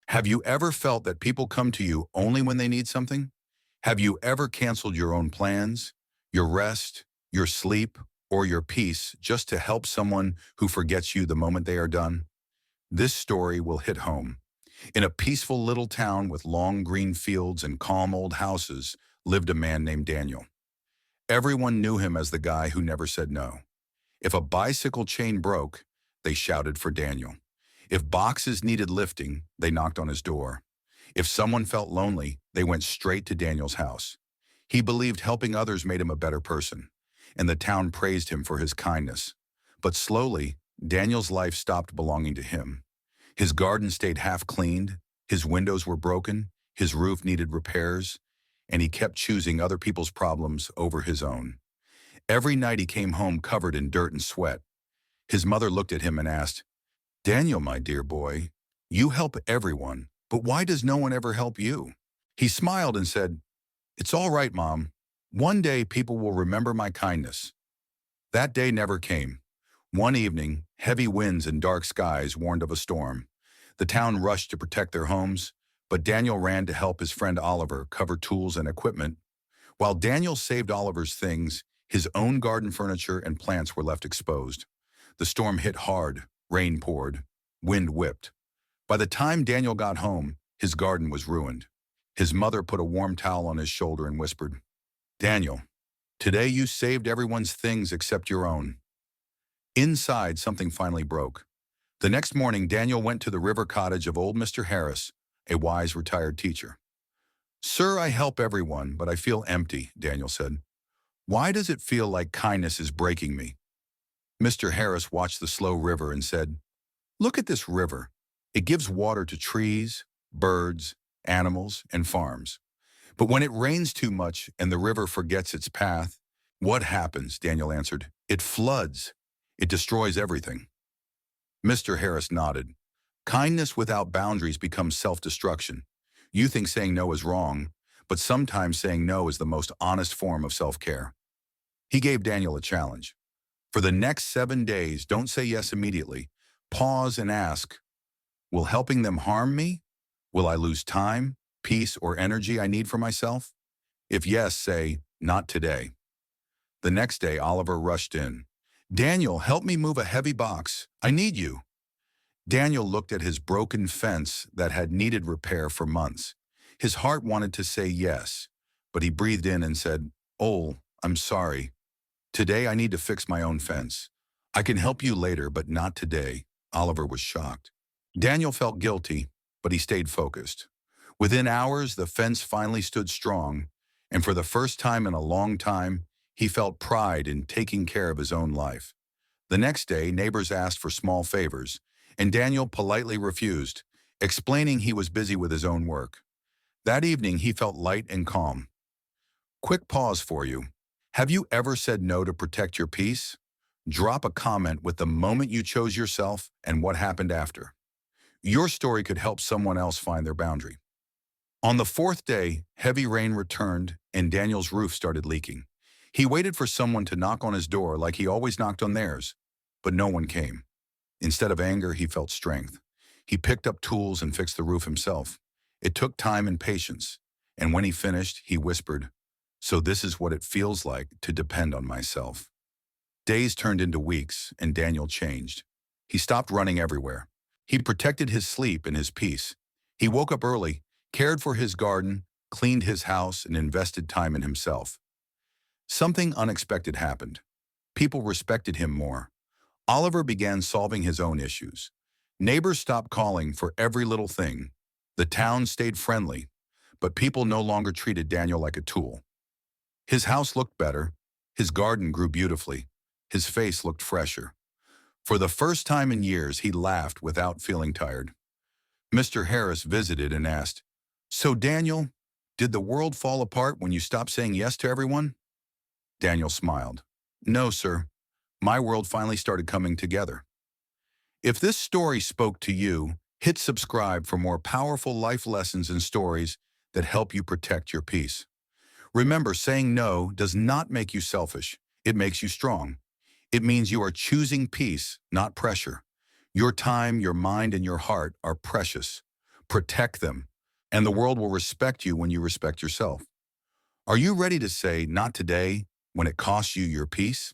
Have you ever felt that people come to you only when they need something? Have you ever canceled your own plans, your rest, your sleep, or your peace just to help someone who forgets you the moment they are done? This story will hit home. In a peaceful little town with long green fields and calm old houses lived a man named Daniel. Everyone knew him as the guy who never said no. If a bicycle chain broke, they shouted for Daniel. If boxes needed lifting, they knocked on his door. If someone felt lonely, they went straight to Daniel's house. He believed helping others made him a better person, and the town praised him for his kindness. But slowly, Daniel's life stopped belonging to him. His garden stayed half-cleaned, his windows were broken, his roof needed repairs, and he kept choosing other people's problems over his own. Every night he came home covered in dirt and sweat. His mother looked at him and asked, "Daniel, my dear boy, you help everyone, but why does no one ever help you?" He smiled and said, "It's all right, Mom. One day people will remember my kindness." That day never came. One evening, heavy winds and dark skies warned of a storm. The town rushed to protect their homes, but Daniel ran to help his friend Oliver cover tools and equipment. While Daniel saved Oliver's things, his own garden furniture and plants were left exposed. The storm hit hard, rain poured, wind whipped. By the time Daniel got home, his garden was ruined. His mother put a warm towel on his shoulder and whispered, "Daniel, today you saved everyone's things except your own." Inside, something finally broke. The next morning, Daniel went to the river cottage of old Mr. Harris, a wise retired teacher. "Sir, I help everyone, but I feel empty," Daniel said. "Why does it feel like kindness is breaking me?" Mr. Harris watched the slow river and said, "Look at this river. It gives water to trees, birds, animals, and farms. But when it rains too much and the river forgets its path, what happens?" Daniel answered. "It floods. It destroys everything." Mr. Harris nodded. "Kindness without boundaries becomes self-destruction. You think saying no is wrong, but sometimes saying no is the most honest form of self-care." He gave Daniel a challenge. For the next 7 days, don't say yes immediately. Pause and ask, will helping them harm me? Will I lose time, peace, or energy I need for myself? If yes, say, not today. The next day, Oliver rushed in. "Daniel, help me move a heavy box. I need you." Daniel looked at his broken fence that had needed repair for months. His heart wanted to say yes, but he breathed in and said, "Oh, I'm sorry. Today I need to fix my own fence. I can help you later, but not today." Oliver was shocked. Daniel felt guilty, but he stayed focused. Within hours, the fence finally stood strong, and for the first time in a long time, he felt pride in taking care of his own life. The next day, neighbors asked for small favors, and Daniel politely refused, explaining he was busy with his own work. That evening, he felt light and calm. Quick pause for you. Have you ever said no to protect your peace? Drop a comment with the moment you chose yourself and what happened after. Your story could help someone else find their boundary. On the fourth day, heavy rain returned and Daniel's roof started leaking. He waited for someone to knock on his door like he always knocked on theirs, but no one came. Instead of anger, he felt strength. He picked up tools and fixed the roof himself. It took time and patience, and when he finished, he whispered, "So this is what it feels like to depend on myself." Days turned into weeks, and Daniel changed. He stopped running everywhere. He protected his sleep and his peace. He woke up early, cared for his garden, cleaned his house, and invested time in himself. Something unexpected happened. People respected him more. Oliver began solving his own issues. Neighbors stopped calling for every little thing. The town stayed friendly, but people no longer treated Daniel like a tool. His house looked better. His garden grew beautifully. His face looked fresher. For the first time in years, he laughed without feeling tired. Mr. Harris visited and asked, "So Daniel, did the world fall apart when you stopped saying yes to everyone?" Daniel smiled. "No, sir. My world finally started coming together." If this story spoke to you, hit subscribe for more powerful life lessons and stories that help you protect your peace. Remember, saying no does not make you selfish. It makes you strong. It means you are choosing peace, not pressure. Your time, your mind, and your heart are precious. Protect them, and the world will respect you when you respect yourself. Are you ready to say, not today, when it costs you your peace?